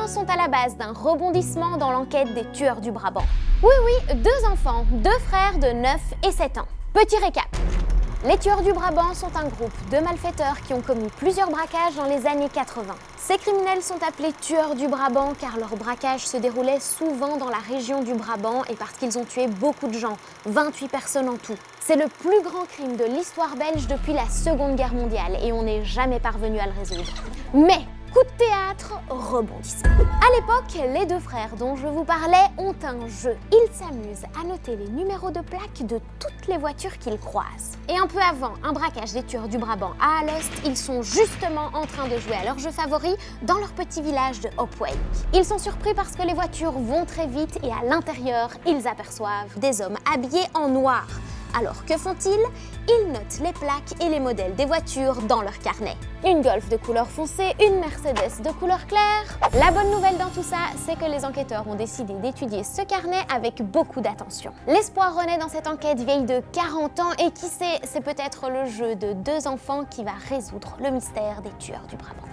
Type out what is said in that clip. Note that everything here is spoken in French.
Brabant sont à la base d'un rebondissement dans l'enquête des tueurs du Brabant. Oui, deux enfants, deux frères de 9 et 7 ans. Petit récap. Les tueurs du Brabant sont un groupe de malfaiteurs qui ont commis plusieurs braquages dans les années 80. Ces criminels sont appelés tueurs du Brabant car leurs braquages se déroulaient souvent dans la région du Brabant et parce qu'ils ont tué beaucoup de gens, 28 personnes en tout. C'est le plus grand crime de l'histoire belge depuis la Seconde Guerre mondiale et on n'est jamais parvenu à le résoudre. Mais coup de théâtre, rebondissement. À l'époque, les deux frères dont je vous parlais ont un jeu. Ils s'amusent à noter les numéros de plaque de toutes les voitures qu'ils croisent. Et un peu avant un braquage des tueurs du Brabant à Alost, ils sont justement en train de jouer à leur jeu favori dans leur petit village de Hopwijk. Ils sont surpris parce que les voitures vont très vite et à l'intérieur, ils aperçoivent des hommes habillés en noir. Alors que font-ils? Ils notent les plaques et les modèles des voitures dans leur carnet. Une Golf de couleur foncée, une Mercedes de couleur claire. La bonne nouvelle dans tout ça, c'est que les enquêteurs ont décidé d'étudier ce carnet avec beaucoup d'attention. L'espoir renaît dans cette enquête vieille de 40 ans et qui sait, c'est peut-être le jeu de deux enfants qui va résoudre le mystère des tueurs du Brabant.